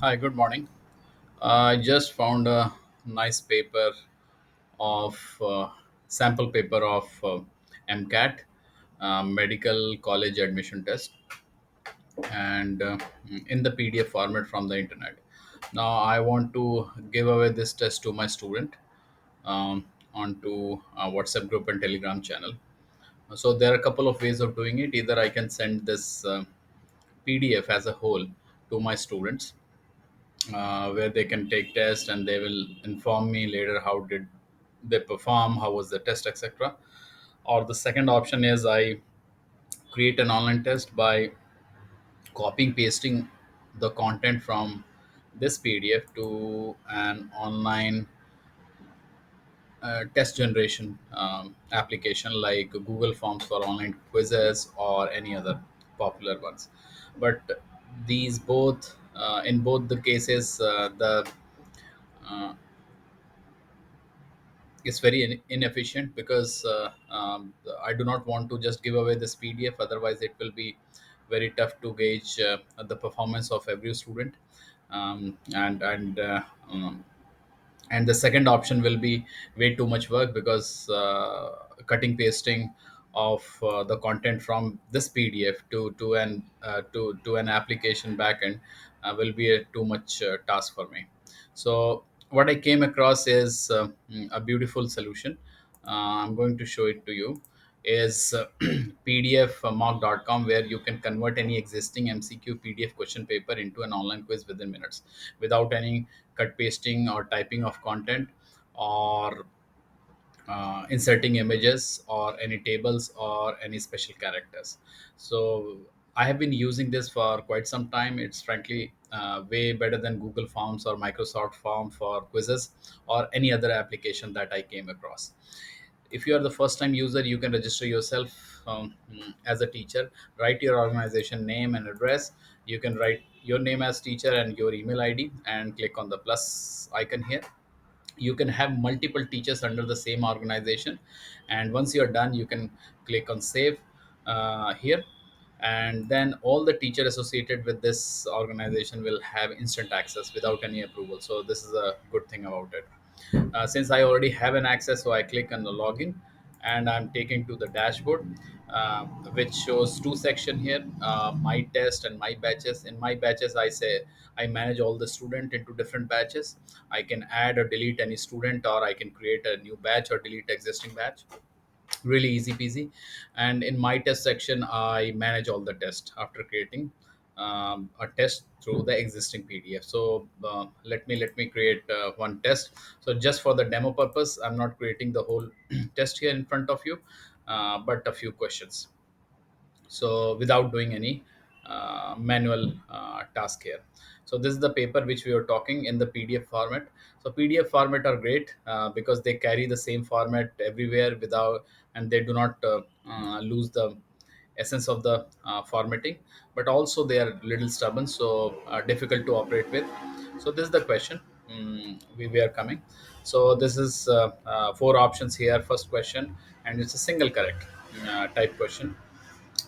Hi, good morning. I just found a nice paper of sample paper of MCAT, medical college admission test, and in the PDF format from the internet. Now, I want to give away this test to my student onto WhatsApp group and Telegram channel. So there are a couple of ways of doing it. Either I can send this PDF as a whole to my students where they can take test and they will inform me later how did they perform, how was the test, etc. Or the second option is I create an online test by copying pasting the content from this PDF to an online test generation application like Google Forms for online quizzes or any other popular ones. But these both in both the cases the uh, is very inefficient because I do not want to just give away this PDF. Otherwise, it will be very tough to gauge the performance of every student. Um, and and uh, um, and the second option will be way too much work because cutting pasting of the content from this PDF to an application backend will be a too much task for me. So what I came across is a beautiful solution. I'm going to show it to you. Is PDFmock.com, where you can convert any existing MCQ PDF question paper into an online quiz within minutes without any cut pasting or typing of content or inserting images or any tables or any special characters. So I have been using this for quite some time. It's frankly way better than Google Forms or Microsoft Form for quizzes or any other application that I came across. If you are the first time user, you can register yourself as a teacher. Write your organization name and address. You can write your name as teacher and your email ID and click on the plus icon here. You can have multiple teachers under the same organization, and once you're done you can click on save here, and then all the teacher associated with this organization will have instant access without any approval. So this is a good thing about it. Since I already have an access, so I click on the login and I'm taken to the dashboard, which shows two section here, my test and my batches. In my batches, I say I manage all the student into different batches. I can add or delete any student, or I can create a new batch or delete existing batch. Really easy peasy. And in my test section, I manage all the tests after creating a test through the existing PDF. So let me create one test. So just for the demo purpose, I'm not creating the whole test here in front of you, but a few questions, so without doing any manual task here. So this is the paper which we are talking in the PDF format. So PDF format are great because they carry the same format everywhere without, and they do not lose the essence of the formatting, but also they are little stubborn, so difficult to operate with. So this is the question we were coming. So this is four options here, first question, and it's a single correct type question.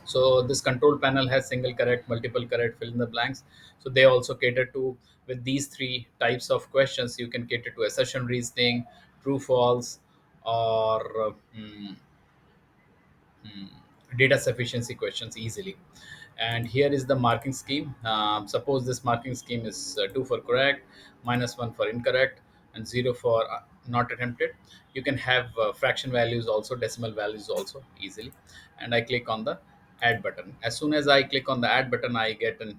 So this control panel has single correct, multiple correct, fill in the blanks. So they also cater to, with these three types of questions, you can cater to assertion reasoning, true false, or data sufficiency questions easily. And here is the marking scheme. Suppose this marking scheme is 2 for correct, -1 for incorrect, and 0 for not attempted. You can have fraction values also, decimal values also easily. And I click on the add button. As soon as I click on the add button, I get an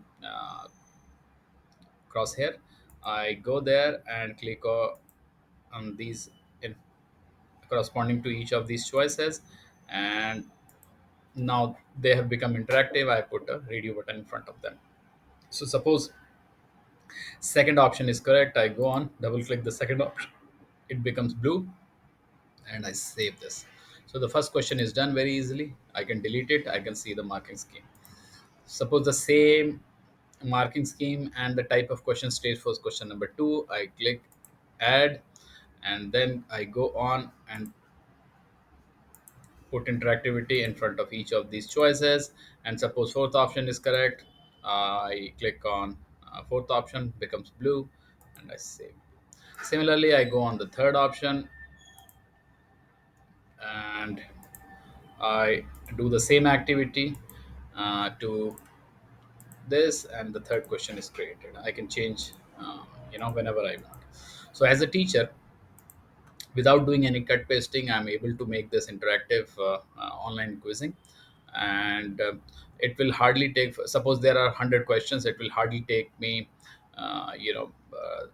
crosshair. I go there and click on these in, corresponding to each of these choices, and now they have become interactive. I put a radio button in front of them. So suppose second option is correct, I go on, double click the second option, it becomes blue, and I save this. So the first question is done very easily. I can delete it. I can see the marking scheme. Suppose the same marking scheme and the type of question stays for question number two. I click add, and then I go on and put interactivity in front of each of these choices. And suppose fourth option is correct, I click on Fourth option becomes blue, and I save. Similarly, I go on the third option and I do the same activity to this, and the third question is created. I can change, whenever I want. So as a teacher, without doing any cut pasting, I'm able to make this interactive online quizzing. And it will hardly take, suppose there are 100 questions, it will hardly take me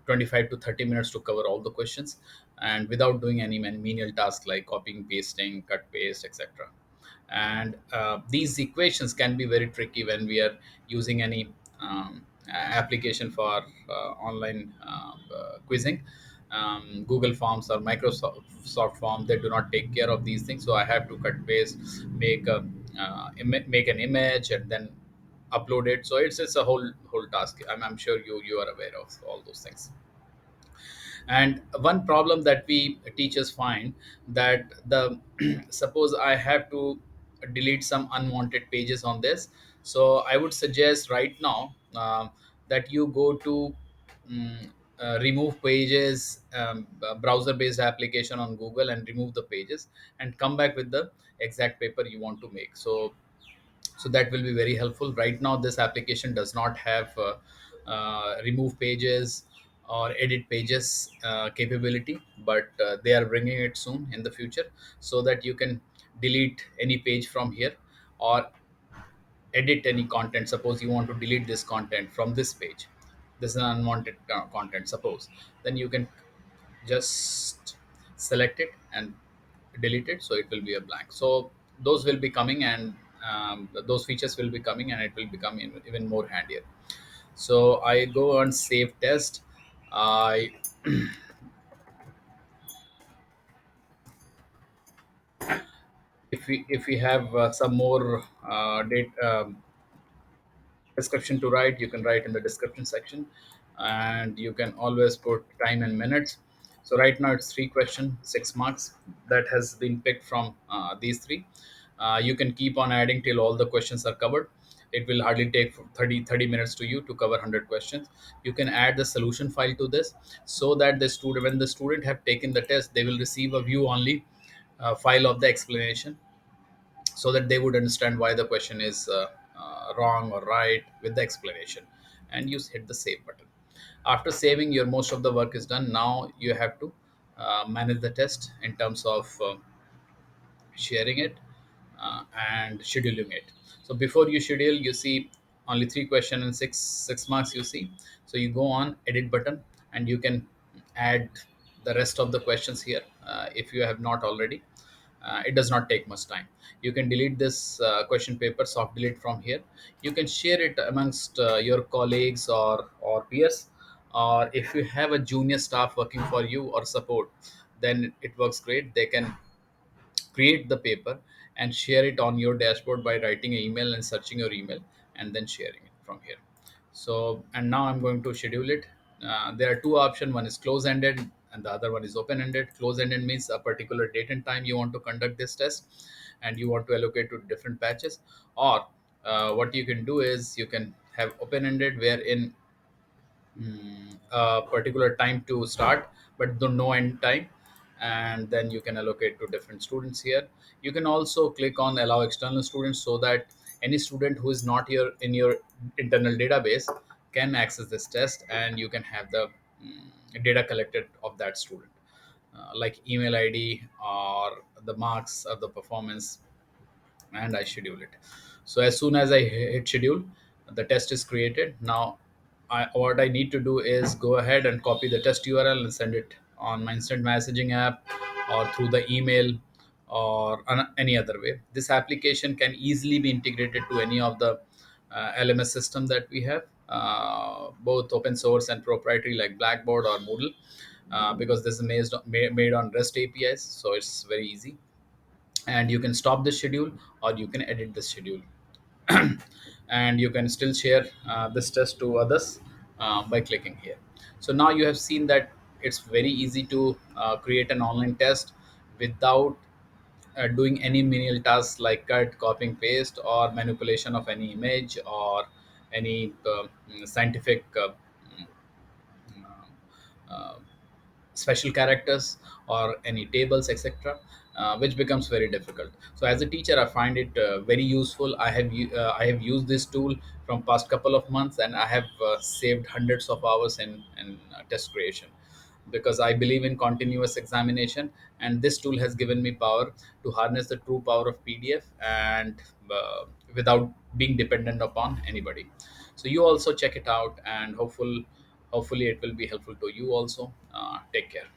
25 to 30 minutes to cover all the questions, and without doing any menial tasks like copying, pasting, cut, paste, etc. And these equations can be very tricky when we are using any application for online quizzing. Google Forms or Microsoft Form, they do not take care of these things, so I have to cut, paste, make an image, and then upload it. So it's a whole task. I'm sure you are aware of all those things. And one problem that we teachers find, that the suppose I have to delete some unwanted pages on this. So I would suggest right now that you go to remove pages, browser based application on Google, and remove the pages and come back with the exact paper you want to make. So that will be very helpful. Right now this application does not have remove pages or edit pages capability, but they are bringing it soon in the future, so that you can delete any page from here, or edit any content. Suppose you want to delete this content from this page, this is an unwanted content, suppose, then you can just select it and delete it, so it will be a blank. So those will be coming, and those features will be coming, and it will become even more handier. So I go on save test. I If we have some more date description to write, you can write in the description section, and you can always put time and minutes. So right now it's three question, 6 marks, that has been picked from these three. You can keep on adding till all the questions are covered. It will hardly take 30 minutes to you to cover 100 questions. You can add the solution file to this, so that the student, when the student have taken the test, they will receive a view only file of the explanation, so that they would understand why the question is wrong or right with the explanation. And you hit the save button. After saving, your most of the work is done. Now you have to manage the test in terms of sharing it and scheduling it. So before you schedule, you see only three question and six marks you see. So you go on edit button, and you can add the rest of the questions here if you have not already. It does not take much time. You can delete this question paper, soft delete from here. You can share it amongst your colleagues or peers, or if you have a junior staff working for you or support, then it works great. They can create the paper and share it on your dashboard by writing an email and searching your email, and then sharing it from here. So, and now I'm going to schedule it. There are two options: one is close ended and the other one is open ended. Close ended means a particular date and time you want to conduct this test, and you want to allocate to different batches. Or what you can do is you can have open ended, wherein a particular time to start, but the no end time, and then you can allocate to different students here. You can also click on allow external students, so that any student who is not here in your internal database can access this test, and you can have the data collected of that student, like email ID or the marks or the performance, and I schedule it. So as soon as I hit schedule, the test is created. Now, what I need to do is go ahead and copy the test URL and send it on my instant messaging app, or through the email, or any other way. This application can easily be integrated to any of the LMS system that we have, both open source and proprietary like Blackboard or Moodle, because this is made on REST APIs, so it's very easy. And you can stop the schedule, or you can edit the schedule. And you can still share this test to others by clicking here. So now you have seen that it's very easy to create an online test without doing any menial tasks like cut, copying, paste, or manipulation of any image, or any scientific uh, special characters or any tables, etc., which becomes very difficult. So as a teacher, I find it very useful. I have used this tool from past couple of months, and I have saved hundreds of hours in test creation, because I believe in continuous examination, and this tool has given me power to harness the true power of PDF, and without being dependent upon anybody. So you also check it out, and hopefully it will be helpful to you also. Take care.